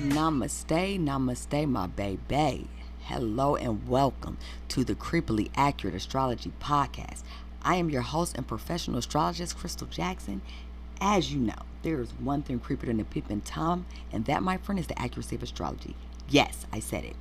Namaste, namaste, my baby. Hello and welcome to the Creepily Accurate Astrology Podcast. I am your host and professional astrologist, Crystal Jackson. As you know, there is one thing creepier than a peeping Tom, and that, my friend, is the accuracy of astrology. Yes, I said it.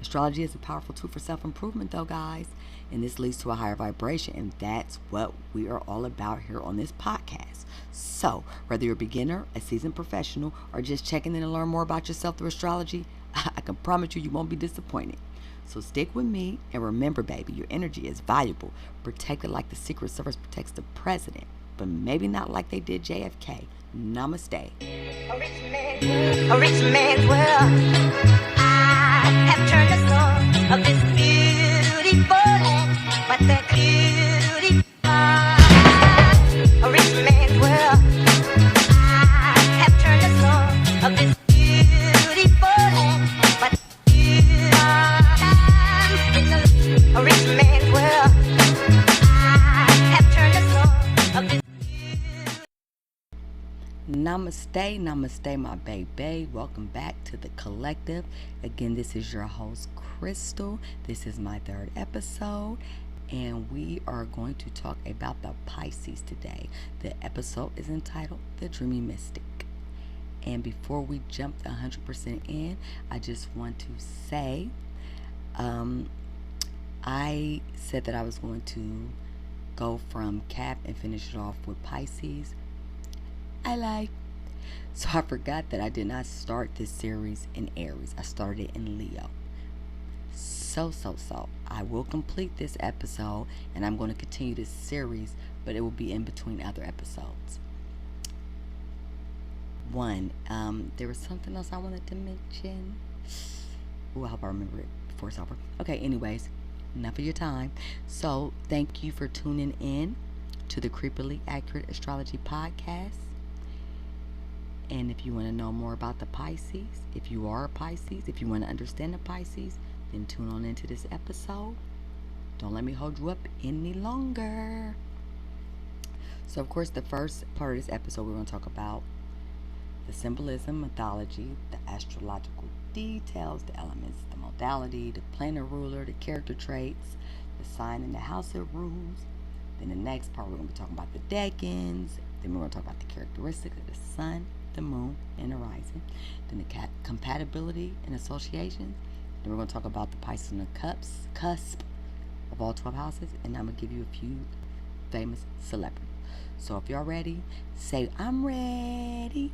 Astrology is a powerful tool for self-improvement, though, guys, and this leads to a higher vibration, and that's what we are all about here on this podcast. So, whether you're a beginner, a seasoned professional, or just checking in to learn more about yourself through astrology, I can promise you won't be disappointed. So stick with me, and remember, baby, your energy is valuable. Protect it like the Secret Service protects the president, but maybe not like they did JFK. Namaste. A rich man's world. I have turned the soul of this beautiful land, but that beauty a rich man's world. I have turned the soul of this beautiful land, but a rich man's world. I have turned the soul of this. Namaste, namaste, my baby. Welcome back to the collective. Again, this is your host, Crystal. This is my third episode, and we are going to talk about the Pisces today. The episode is entitled The Dreamy Mystic. And before we jump 100% in, I just want to say, I said that I was going to go from Cap and finish it off with Pisces. So I forgot that I did not start this series in Aries. I started it in Leo. So. I will complete this episode, and I'm going to continue this series, but it will be in between other episodes. There was something else I wanted to mention. I hope I remember it before it's over. Okay, anyways, enough of your time. So thank you for tuning in to the Creepily Accurate Astrology Podcast. And if you want to know more about the Pisces, if you are a Pisces, if you want to understand the Pisces, then tune on into this episode. Don't let me hold you up any longer. So, of course, the first part of this episode, we're going to talk about the symbolism, mythology, the astrological details, the elements, the modality, the planet ruler, the character traits, the sign and the house it rules. Then the next part, we're going to be talking about the decans. Then we're going to talk about the characteristics of the sun, the moon, and the rising. Then the compatibility and associations. Then we're going to talk about the Pisces and the cusp of all 12 houses. And I'm going to give you a few famous celebrities. So if y'all ready, say, I'm ready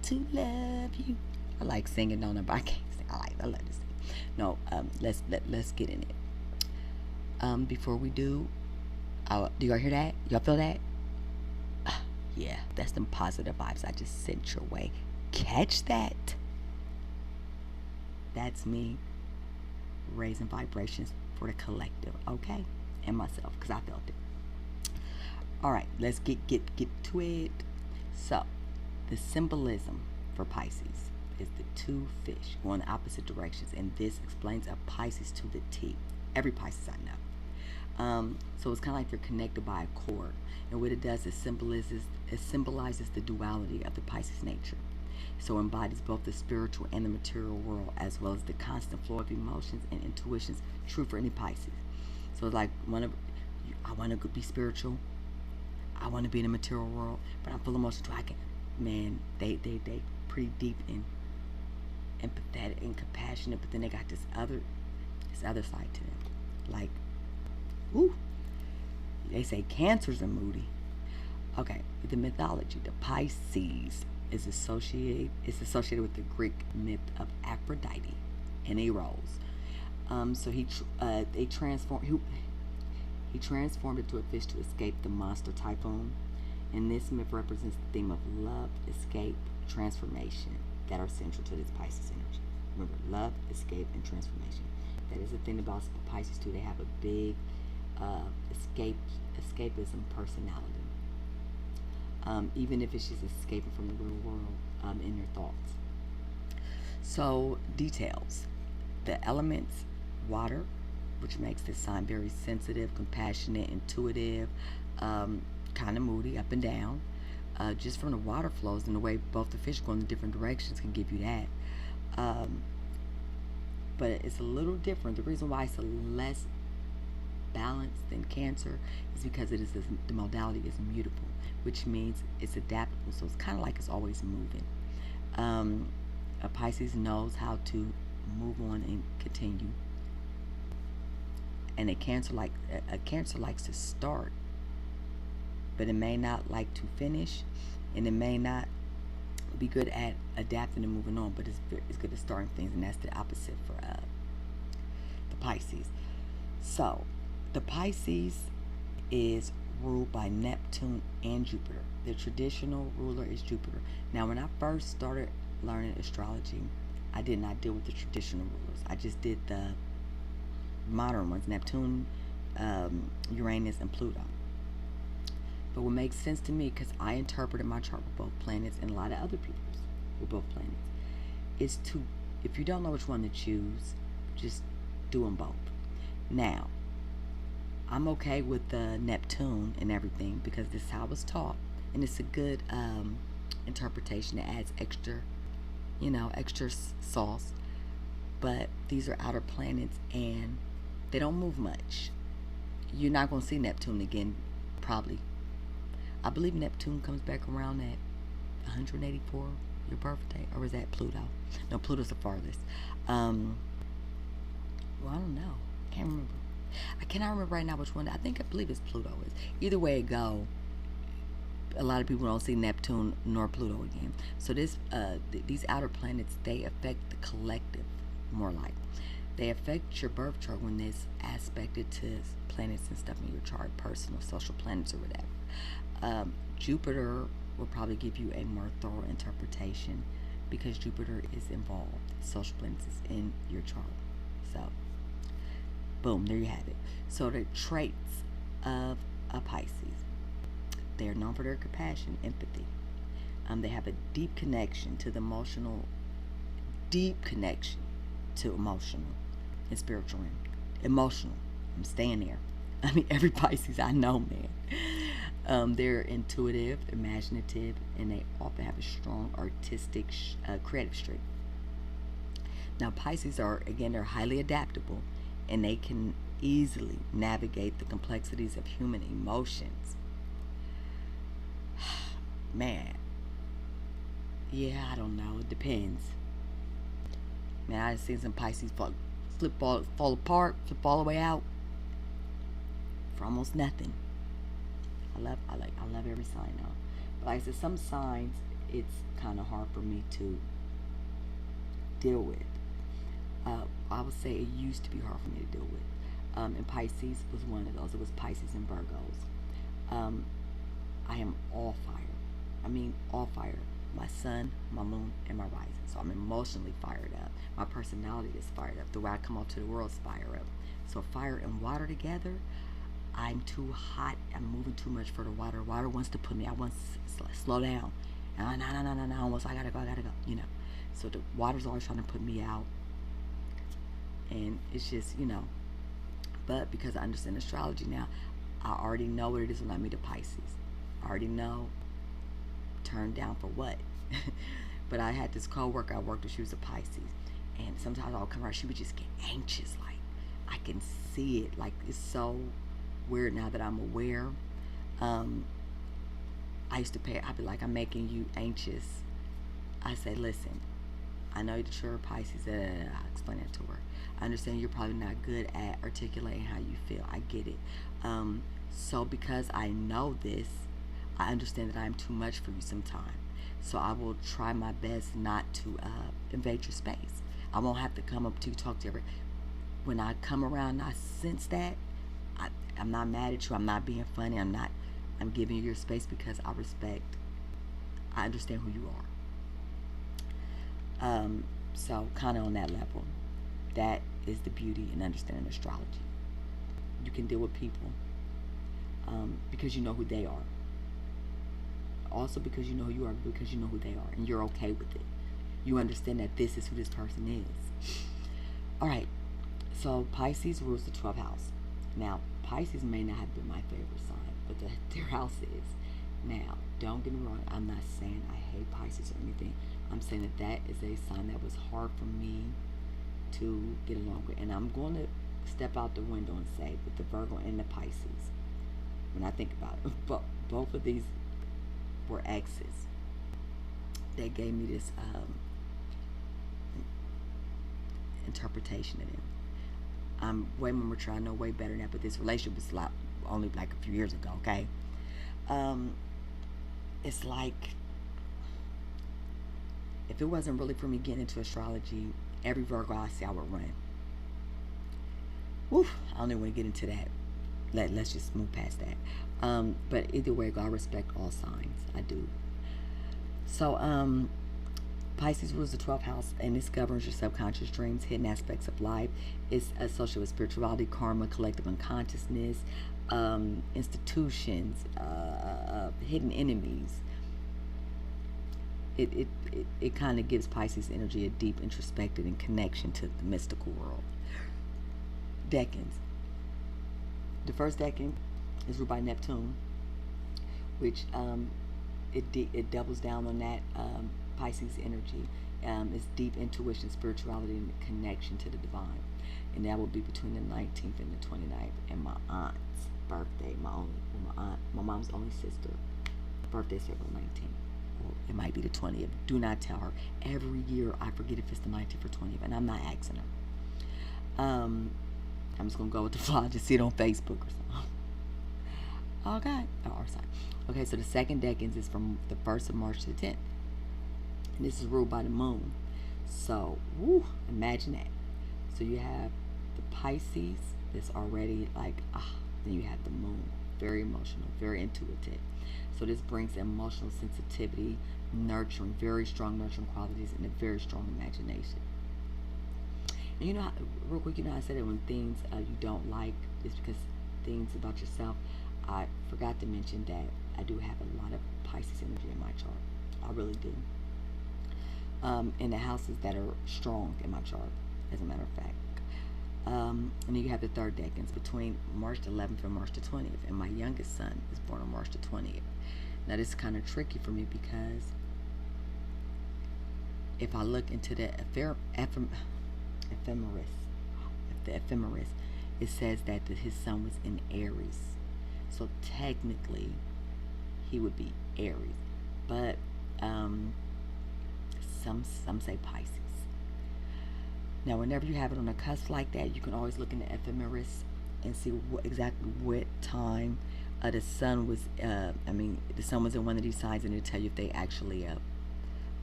to love you. I like singing, don't know, but I can't sing. I love to sing. No, let's get in it. Before we do y'all hear that? Y'all feel that? Yeah, that's them positive vibes I just sent your way. Catch that? That's me raising vibrations for the collective, okay? And myself, because I felt it. All right, let's get to it. So, the symbolism for Pisces is the two fish going in opposite directions, and this explains a Pisces to the T. Every Pisces I know. So it's kind of like they're connected by a cord, and what it does is symbolizes the duality of the Pisces nature. So it embodies both the spiritual and the material world, as well as the constant flow of emotions and intuitions, true for any Pisces. So it's like I want to be spiritual, I want to be in the material world, but I'm full of emotion too. They pretty deep and empathetic and compassionate, but then they got this other side to them, like. Ooh, they say Cancers are moody. Okay, the mythology, the Pisces is associated with the Greek myth of Aphrodite and Eros. So he transformed into a fish to escape the monster typhoon, and this myth represents the theme of love, escape, transformation that are central to this Pisces energy. Remember, love, escape, and transformation. That is the thing about Pisces too. They have a big escapism personality, even if it's just escaping from the real world in your thoughts. So details: the elements, water, which makes this sign very sensitive, compassionate, intuitive, kind of moody, up and down. Just from the water flows and the way both the fish go in different directions can give you that. Um, but it's a little different. The reason why it's a less balanced than Cancer is because the modality is mutable, which means it's adaptable. So it's kind of like it's always moving. Um, a Pisces knows how to move on and continue, and a Cancer likes to start, but it may not like to finish, and it may not be good at adapting and moving on, but it's good at starting things, and that's the opposite for the Pisces. So the Pisces is ruled by Neptune and Jupiter. The traditional ruler is Jupiter. Now, when I first started learning astrology, I did not deal with the traditional rulers. I just did the modern ones: Neptune, Uranus, and Pluto. But what makes sense to me, because I interpreted my chart with both planets and a lot of other people's with both planets, is to, if you don't know which one to choose, just do them both. Now, I'm okay with the Neptune and everything because this is how I was taught, and it's a good interpretation. It adds extra sauce. But these are outer planets, and they don't move much. You're not going to see Neptune again, probably. I believe Neptune comes back around at 184, your birthday, or is that Pluto? No, Pluto's the farthest. Well, I don't know. Can't remember. I cannot remember right now which one. I believe it's Pluto. Is either way it go. A lot of people don't see Neptune nor Pluto again. So these outer planets, they affect the collective more like. They affect your birth chart when it's aspected to planets and stuff in your chart, personal, social planets, or whatever. Jupiter will probably give you a more thorough interpretation because Jupiter is involved. Social planets is in your chart. So, boom, there you have it. So the traits of a Pisces. They're known for their compassion, empathy. They have a deep connection to the emotional, emotional and spiritual realm. Emotional. I'm staying there. I mean, every Pisces I know, man. They're intuitive, imaginative, and they often have a strong artistic, creative streak. Now, Pisces they're highly adaptable, and they can easily navigate the complexities of human emotions. Man, yeah, I don't know. It depends. Man, I've seen some Pisces fall apart, flip all the way out for almost nothing. I love every sign now. But like I said, some signs it's kind of hard for me to deal with. I would say it used to be hard for me to deal with. And Pisces was one of those. It was Pisces and Virgos. I am all fire. I mean, all fire. My sun, my moon, and my rising. So I'm emotionally fired up. My personality is fired up. The way I come out to the world is fired up. So fire and water together, I'm too hot. I'm moving too much for the water. Water wants to put me, I want to slow down. No, almost, I gotta go, So the water's always trying to put me out. And it's just, But because I understand astrology now, I already know what it is when I meet a Pisces. I already know. Turned down for what? But I had this co-worker I worked with. She was a Pisces, and sometimes I'll come around, she would just get anxious. Like, I can see it. Like, it's so weird now that I'm aware. I used to I'd be like, I'm making you anxious. I say, listen, I know that you're a Pisces. I explain that to her. I understand you're probably not good at articulating how you feel. I get it. So because I know this, I understand that I'm too much for you sometimes. So I will try my best not to invade your space. I won't have to come up to you, talk to you. When I come around and I sense that, I'm not mad at you. I'm not being funny. I'm giving you your space because I understand who you are. So kind of on that level. That is the beauty in understanding astrology. You can deal with people because you know who they are. Also because you know who you are, because you know who they are, and you're okay with it. You understand that this is who this person is. All right, so Pisces rules the 12th house. Now, Pisces may not have been my favorite sign, but their house is. Now, don't get me wrong, I'm not saying I hate Pisces or anything. I'm saying that is a sign that was hard for me to get along with. And I'm going to step out the window and say, with the Virgo and the Pisces, when I think about it, but both of these were exes that gave me this interpretation of them. I'm way more mature. I know way better than that. But this relationship was only like a few years ago. Okay, it's like if it wasn't really for me getting into astrology, every Virgo I see I would run. Woo! I don't even want to get into that. Let's just move past that. But either way, I respect all signs. I do. So, Pisces rules the 12th house, and this governs your subconscious dreams, hidden aspects of life. It's associated with spirituality, karma, collective unconsciousness, institutions, hidden enemies. It kind of gives Pisces energy a deep introspective and connection to the mystical world. Decans. The first decan is ruled by Neptune, which it doubles down on that Pisces energy. It's deep intuition, spirituality, and connection to the divine. And that will be between the 19th and the 29th. And my aunt's birthday, my mom's only sister, birthday's April 19th. Or it might be the 20th. Do not tell her. Every year I forget if it's the 19th or 20th, and I'm not asking her. I'm just gonna go with the flow. Just see it on Facebook or something. Okay. Oh, sorry. Okay, so the second decans is from the 1st of March to the 10th. And this is ruled by the moon. So, imagine that. So you have the Pisces that's already like, then you have the moon. Very emotional, very intuitive. So this brings emotional sensitivity, nurturing, very strong nurturing qualities, and a very strong imagination. And you know, real quick, you know, I said that when things you don't like, it's because things about yourself. I forgot to mention that I do have a lot of Pisces energy in my chart. I really do. In the houses that are strong in my chart, as a matter of fact. And then you have the third decans between March 11th and March the 20th. And my youngest son is born on March the 20th. Now, this is kind of tricky for me because if I look into the ephemeris, it says that his sun was in Aries. So technically, he would be Aries. But some say Pisces. Now, whenever you have it on a cusp like that, you can always look in the ephemeris and see exactly what time the sun was. The sun was in one of these signs, and it'll tell you if they actually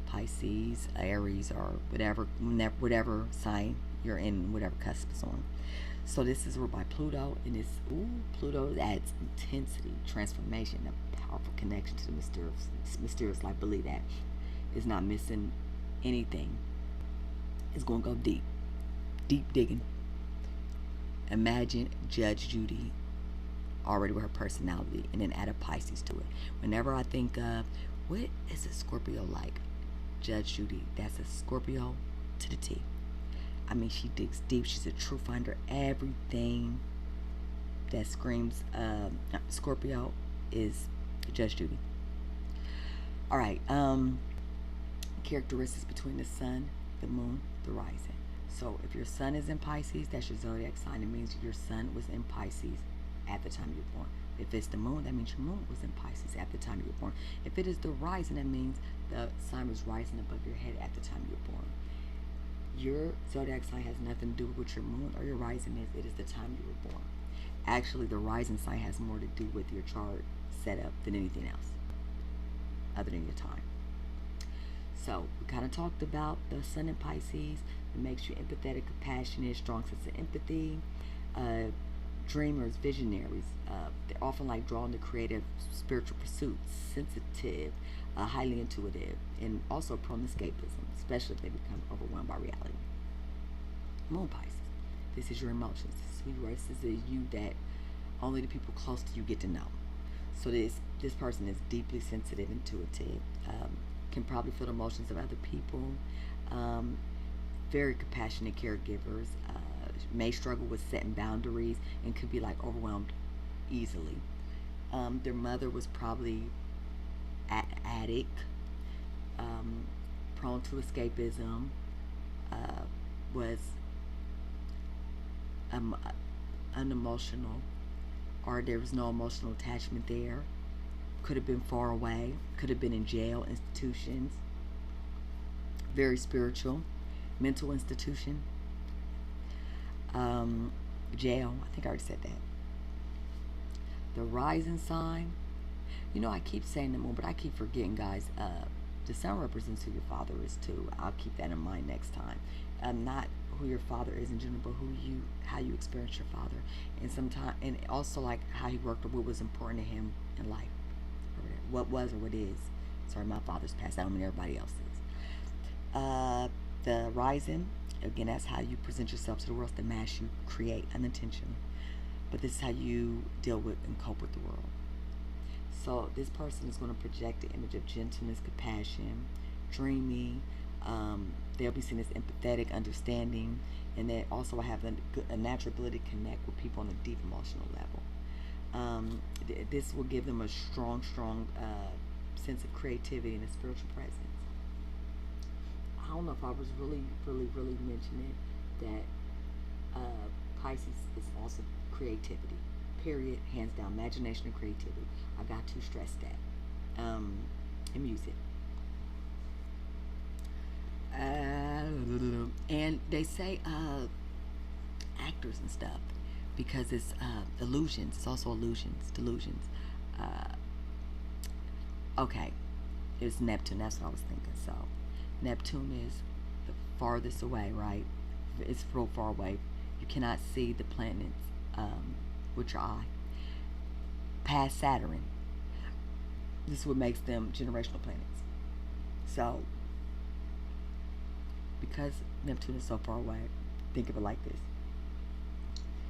Pisces, Aries, or whatever sign you're in, whatever cusp is on. So this is ruled by Pluto, and it's Pluto adds intensity, transformation, a powerful connection to the mysterious life. Believe that. It's not missing anything. It's going to go deep digging. Imagine Judge Judy already with her personality, and then add a Pisces to it. Whenever I think of what is a Scorpio like, Judge Judy, that's a Scorpio to the T. I mean, she digs deep. She's a true finder. Everything that screams Scorpio is Judge Judy. All right. Characteristics between the sun, the moon, the rising. So if your sun is in Pisces, that's your zodiac sign. It means your sun was in Pisces at the time you were born. If it's the moon, that means your moon was in Pisces at the time you were born. If it is the rising, that means the sun was rising above your head at the time you were born. Your zodiac sign has nothing to do with what your moon or your rising is. It is the time you were born. Actually, the rising sign has more to do with your chart setup than anything else, other than your time. So we kind of talked about the sun in Pisces. It makes you empathetic, compassionate, strong sense of empathy. Dreamers, visionaries. They're often like drawn to creative, spiritual pursuits, sensitive, highly intuitive, and also prone to escapism, especially if they become overwhelmed by reality. Moon Pisces. This is your emotions. This is who you are. This is the you that only the people close to you get to know. So this person is deeply sensitive, intuitive, can probably feel the emotions of other people, very compassionate caregivers, may struggle with setting boundaries, and could be like overwhelmed easily. Their mother was probably addict. prone to escapism, was um, unemotional, or there was no emotional attachment there. Could have been far away, could have been in jail, institutions, very spiritual, mental institution, jail. I think I already said that. The rising sign. You know, I keep saying the moon, but I keep forgetting, guys. The sun represents who your father is too. I'll keep that in mind next time. Not who your father is in general, but how you experience your father, and sometimes, and also like how he worked or what was important to him in life, or what was or what is. Sorry, my father's passed. I don't mean everybody else's. The rising, again, that's how you present yourself to the world. The mass you create unintentionally, but this is how you deal with and cope with the world. So this person is going to project the image of gentleness, compassion, dreamy. They'll be seen as empathetic, understanding, and they also have a natural ability to connect with people on a deep emotional level. This will give them a strong sense of creativity and a spiritual presence. I don't know if I was really mentioning that Pisces is also creativity. Period. Hands down. Imagination and creativity. I got to stress that. And music. And they say actors and stuff because it's illusions. It's also illusions, delusions. Okay, it's Neptune. That's what I was thinking. So Neptune is the farthest away, right? It's real far away. You cannot see the planets with your eye. Past Saturn. This is what makes them generational planets. So, because Neptune is so far away, think of it like this.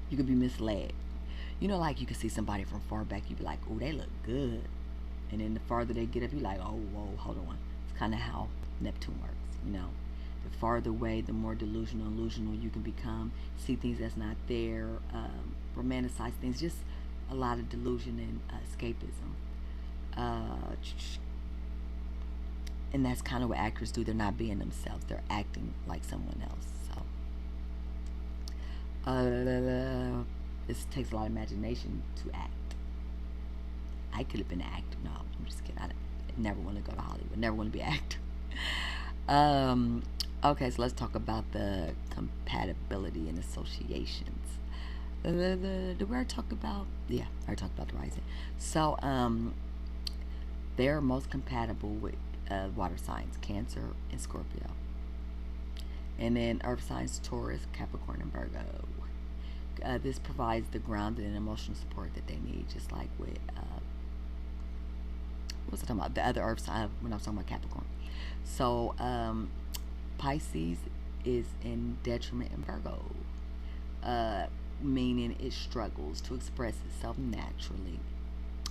You could be misled. You know, like you can see somebody from far back, you'd be like, oh, they look good. And then the farther they get up, you're like, oh, whoa, hold on. It's kind of how Neptune works, you know. The farther away, the more delusional you can become. See things that's not there, romanticize things, just a lot of delusion and escapism. And that's kind of what actors do. They're not being themselves. They're acting like someone else. So, this takes a lot of imagination to act. I could have been an actor. No, I'm just kidding. I never want to go to Hollywood. Never want to be an actor. Okay, so let's talk about the compatibility and associations. Did we already talk about? Yeah, I already talked about the rising. So, they're most compatible with water signs, Cancer and Scorpio. And then earth signs, Taurus, Capricorn, and Virgo. This provides the grounded and emotional support that they need, just like with, what was I talking about? The other earth sign when I was talking about Capricorn. So, Pisces is in detriment in Virgo, meaning it struggles to express itself naturally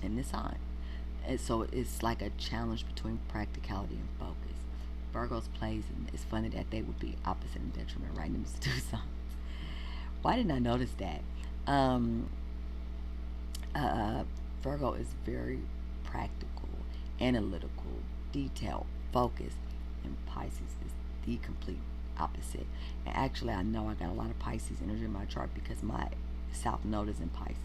in this sign. And so it's like a challenge between practicality and focus. Virgo's plays, and it's funny that they would be opposite in detriment, right? In these two signs. Why didn't I notice that? Virgo is very practical, analytical, detailed, focused, and Pisces is the complete opposite. And actually, I know I got a lot of Pisces energy in my chart because my South Node is in Pisces.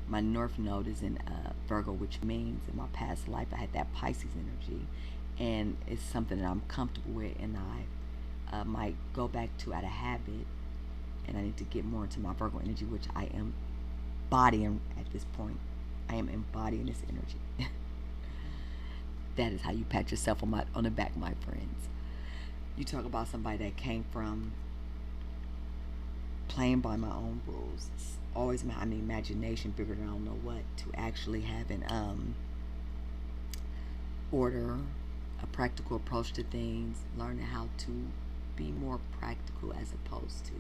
My North Node is in Virgo, which means in my past life I had that Pisces energy, and it's something that I'm comfortable with, and I might go back to out of habit, and I need to get more into my Virgo energy, which I am bodying at this point. I am embodying this energy. That is how you pat yourself on the back, my friends. You talk about somebody that came from playing by my own rules. It's always my imagination bigger than I don't know what, to actually have an order, a practical approach to things, learning how to be more practical as opposed to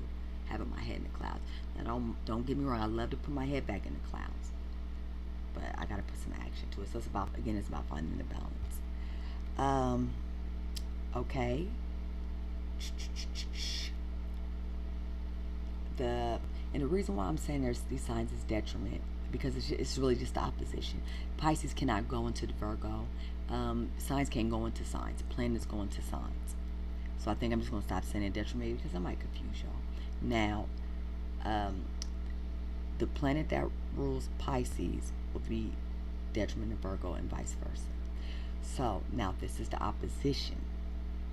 having my head in the clouds. Now don't get me wrong, I love to put my head back in the clouds, but I gotta put some action to it. So it's about finding the balance. Okay. And the reason why I'm saying there's these signs is detriment, because it's really just the opposition. Pisces cannot go into the Virgo. Signs can't go into signs. Planets go into signs. So I think I'm just going to stop saying detriment because I might confuse y'all. Now, um, the planet that rules Pisces will be detriment in Virgo and vice versa. So now this is the opposition.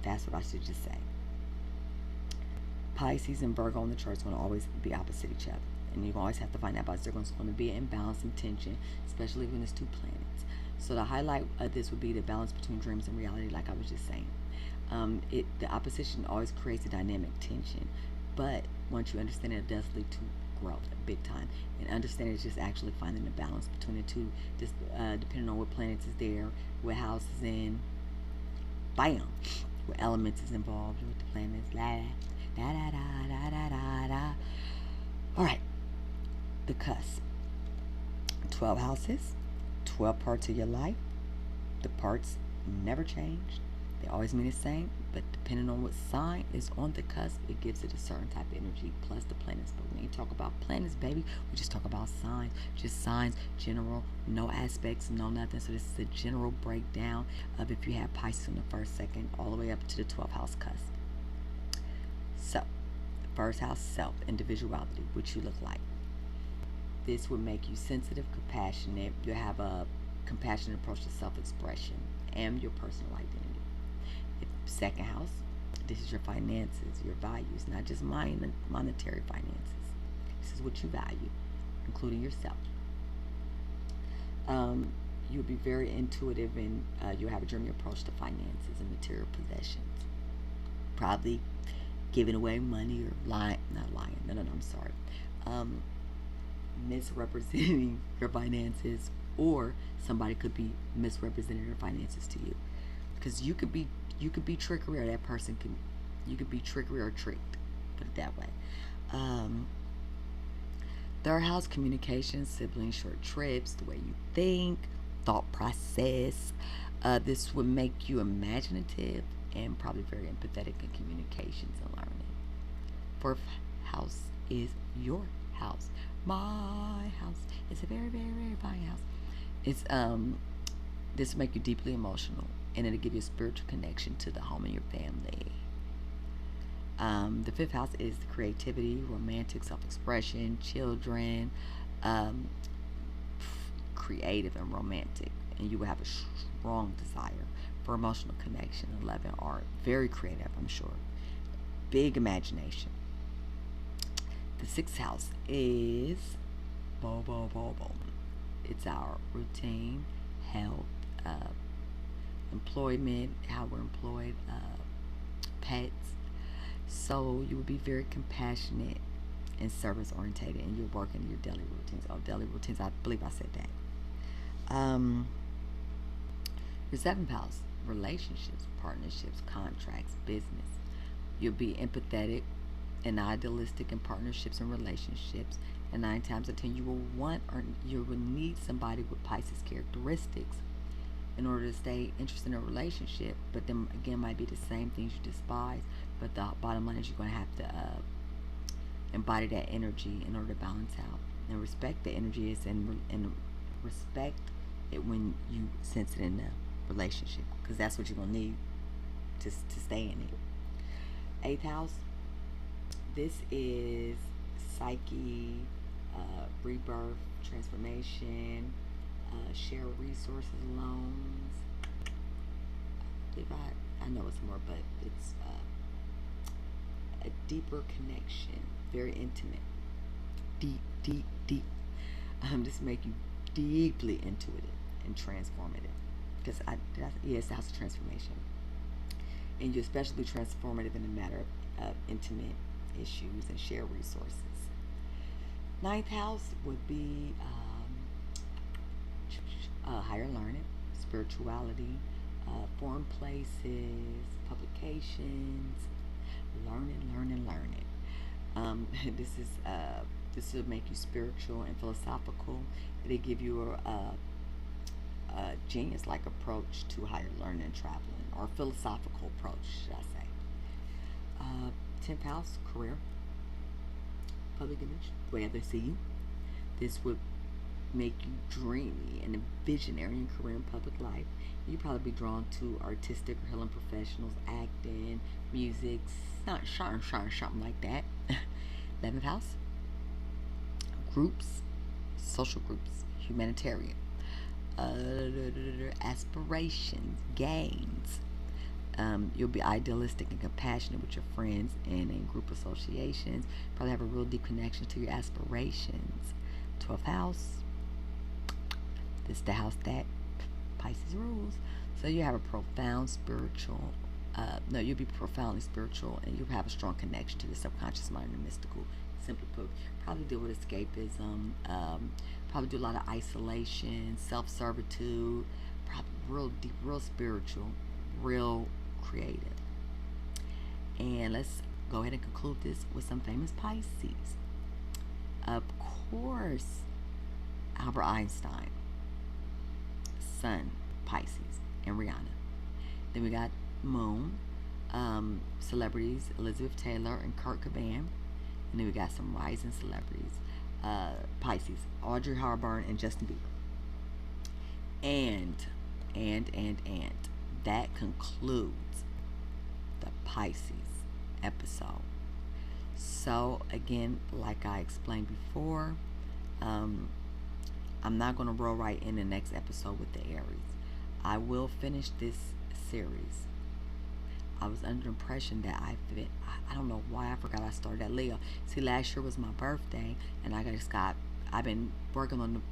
That's what I should just say. Pisces and Virgo in the chart is going to always be opposite each other. And you always have to find out about there's going to be an imbalance and tension, especially when it's two planets. So the highlight of this would be the balance between dreams and reality, like I was just saying. The opposition always creates a dynamic tension, but once you understand it, it does lead to growth big time. And understanding is just actually finding the balance between the two, just depending on what planets is there, what house is in, bam, what elements is involved with the planets, la da da da da da da da. All right, the cusp. 12 houses, 12 parts of your life. The parts never change. They always mean the same, but depending on what sign is on the cusp, it gives it a certain type of energy, plus the planets. But when you talk about planets, baby, we just talk about signs. Just signs, general, no aspects, no nothing. So this is a general breakdown of if you have Pisces on the first, second, all the way up to the 12th house cusp. So, the first house, self, individuality, what you look like. This would make you sensitive, compassionate. You have a compassionate approach to self-expression and your personal identity. Second house, this is your finances, your values, not just monetary finances. This is what you value, including yourself. You'll be very intuitive and you'll have a dreamy approach to finances and material possessions. Probably giving away money or lying, not lying, no, I'm sorry. Misrepresenting your finances, or somebody could be misrepresenting their finances to you. Because you could be trickery, or that person can, you could be trickery or tricked, put it that way. Third house, communication, siblings, short trips, the way you think, thought process. This would make you imaginative and probably very empathetic in communications and learning. Fourth house is your house. My house. It's a very, very, very fine house. It's this will make you deeply emotional, and it'll give you a spiritual connection to the home and your family. The fifth house is the creativity, romantic, self-expression, children, creative and romantic, and you will have a strong desire for emotional connection and love and art. Very creative, I'm sure. Big imagination. The sixth house is it's our routine, health, employment, how we're employed, pets. So you will be very compassionate and service orientated in your work and your daily routines. Oh, daily routines, I believe I said that. Your seventh house, relationships, partnerships, contracts, business. You'll be empathetic and idealistic in partnerships and relationships. And 9 times out of 10, you will want or you will need somebody with Pisces characteristics in order to stay interested in a relationship. But then again, might be the same things you despise. But the bottom line is you're going to have to embody that energy in order to balance out and respect the energy is and respect it when you sense it in the relationship, because that's what you're going to need to stay in it. Eighth house, this is psyche, rebirth, transformation, share resources, loans. I believe I know it's more, but it's a deeper connection, very intimate, deep. Just make you deeply intuitive and transformative. Because it's the house of transformation, and you especially be transformative in the matter of intimate issues and share resources. Ninth house would be higher learning, spirituality, foreign places, publications, learning. This will make you spiritual and philosophical. It'll give you a genius-like approach to higher learning and traveling, or philosophical approach, should I say. 10th house, career, public image, the way others see you. This would make you dreamy and a visionary in career and public life. You'd probably be drawn to artistic or healing professionals, acting, music, something like that. 11th house, groups, social groups, humanitarian, aspirations, gains. You'll be idealistic and compassionate with your friends and in group associations. Probably have a real deep connection to your aspirations. 12th house. This is the house that Pisces rules. So you have a profound spiritual. No, you'll be profoundly spiritual, and you'll have a strong connection to the subconscious mind and the mystical. Simply put, probably deal with escapism. Probably do a lot of isolation, self-servitude. Probably real deep, real spiritual, real creative. And let's go ahead and conclude this with some famous Pisces. Of course, Albert Einstein, Sun, Pisces, and Rihanna. Then we got Moon, celebrities, Elizabeth Taylor and Kurt Cobain. And then we got some rising celebrities, Pisces, Audrey Hepburn and Justin Bieber. And that concludes the Pisces episode. So again, like I explained before, I'm not going to roll right in the next episode with the Aries. I will finish this series. I was under the impression that I don't know why I forgot I started at Leo. See, last year was my birthday, and I've been working on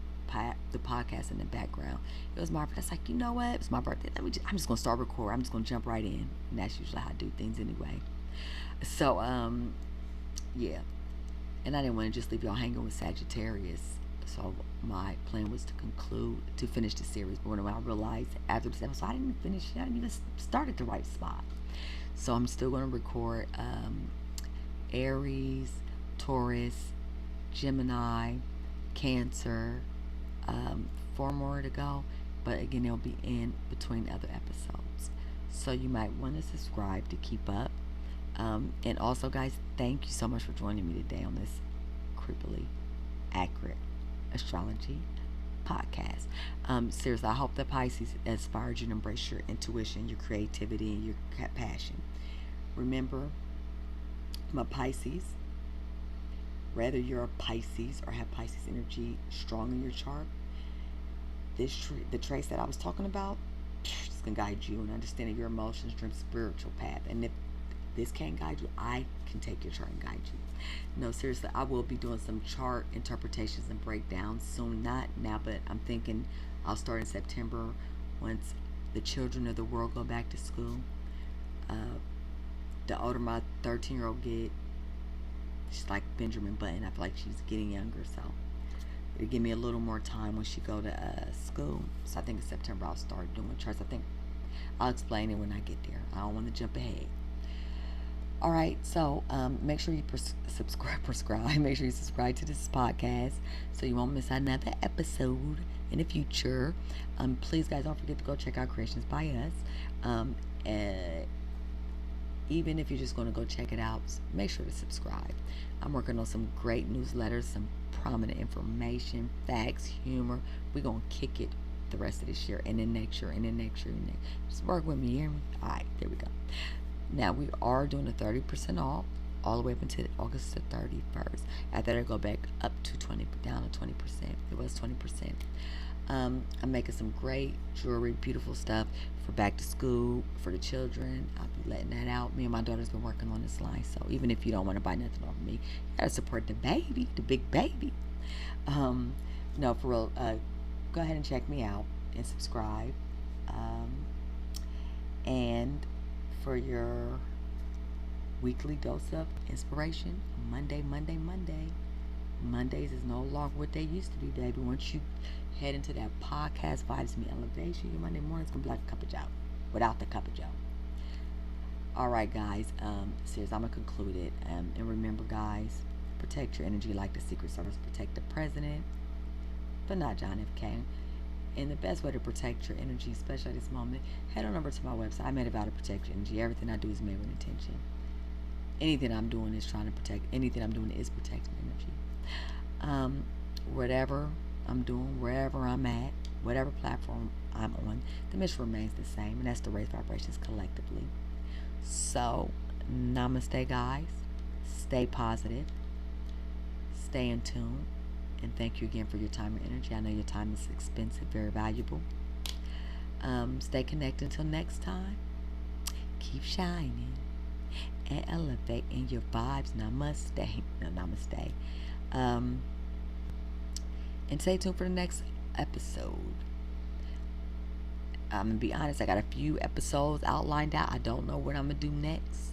the podcast in the background. It was my birthday. It's like, you know what? It's my birthday. I'm just going to start recording. I'm just going to jump right in. And that's usually how I do things anyway. So, yeah. And I didn't want to just leave y'all hanging with Sagittarius. So my plan was to finish the series. But when I realized after this episode, I didn't even start at the right spot. So I'm still going to record Aries, Taurus, Gemini, Cancer, 4 more to go. But again, they'll be in between other episodes. So you might want to subscribe to keep up. And also, guys, thank you so much for joining me today on this creepily accurate astrology podcast. Seriously, I hope that Pisces inspired you to embrace your intuition, your creativity, and your passion. Remember, my Pisces, whether you're a Pisces or have Pisces energy strong in your chart, the traits that I was talking about, it's going to guide you in understanding your emotions, dream, spiritual path. And if this can't guide you, I can take your chart and guide you. No, seriously, I will be doing some chart interpretations and breakdowns soon. Not now, but I'm thinking I'll start in September once the children of the world go back to school. The older my 13-year-old get, she's like Benjamin Button. I feel like she's getting younger, so it'll give me a little more time when she go to school. So I think in September I'll start doing charts. I think I'll explain it when I get there. I don't want to jump ahead. All right, so make sure you subscribe. Make sure you subscribe to this podcast so you won't miss another episode in the future. Please, guys, don't forget to go check out Creations by Us. Even if you're just going to go check it out, make sure to subscribe. I'm working on some great newsletters, some prominent information, facts, humor. We're going to kick it the rest of this year and then next year and then next year and next. Just work with me, you hear me? All right, there we go. Now, we are doing a 30% off all the way up until August the 31st. After that, I go back up to down to 20%. It was 20%. I'm making some great jewelry, beautiful stuff for back to school, for the children. I'll be letting that out. Me and my daughter's been working on this line. So even if you don't want to buy nothing off of me, you got to support the baby, the big baby. No, for real, go ahead and check me out and subscribe. And for your weekly dose of inspiration, Mondays is no longer what they used to be, baby. Once you head into that podcast vibes me elevation, your Monday morning's gonna be like a cup of joe without the cup of joe. All right, guys, seriously, I'm gonna conclude it. And remember, guys, protect your energy like the Secret Service protect the president, but not John F. Kennedy. And the best way to protect your energy, especially at this moment, head on over to my website. I made about to protect your energy. Everything I do is made with intention. Anything I'm doing is trying to protect. Anything I'm doing is protecting energy. Whatever I'm doing wherever I'm at, whatever platform I'm on. The mission remains the same, and that's to raise vibrations collectively. So, namaste, guys. Stay positive. Stay in tune. And thank you again for your time and energy. I know your time is expensive, very valuable. Stay connected until next time. Keep shining and elevating your vibes. Namaste. No, namaste. And stay tuned for the next episode. I'm going to be honest, I got a few episodes outlined out. I don't know what I'm going to do next.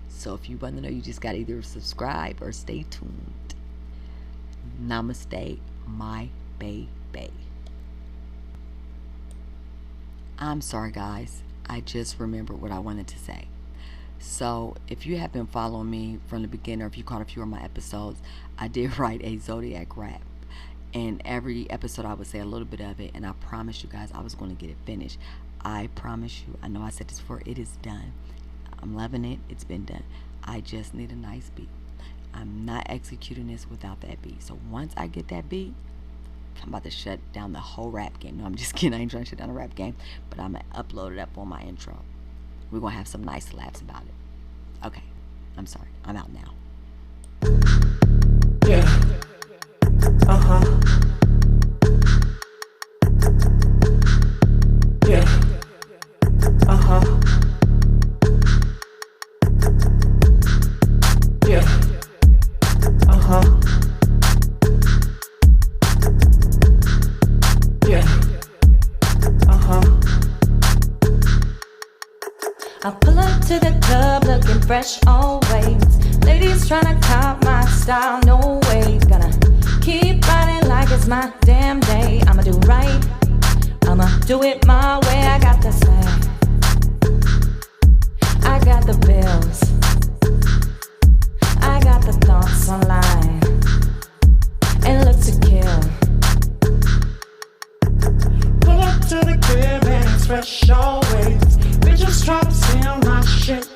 So if you want to know, you just got to either subscribe or stay tuned. Namaste, my baby. I'm sorry, guys. I just remembered what I wanted to say. So if you have been following me from the beginning, or if you caught a few of my episodes, I did write a zodiac rap. And every episode I would say a little bit of it, and I promised you guys I was going to get it finished. I promise you. I know I said this before. It is done. I'm loving it. It's been done. I just need a nice beat. I'm not executing this without that beat. So once I get that beat, I'm about to shut down the whole rap game. No, I'm just kidding. I ain't trying to shut down the rap game. But I'm going to upload it up on my intro. We're going to have some nice laughs about it. Okay. I'm sorry. I'm out now. Yeah. Uh-huh. Yeah. Uh-huh. Yeah. Uh-huh. Yeah. Uh-huh. I pull up to the club looking fresh always. Ladies tryna cop my style, no way. Gonna keep riding like it's my damn day. I'ma do right, I'ma do it my way. I got the swag, I got the bills, I got the thoughts online, and look to kill. Pull up to the crib and it's fresh always. Bitches try to steal my shit.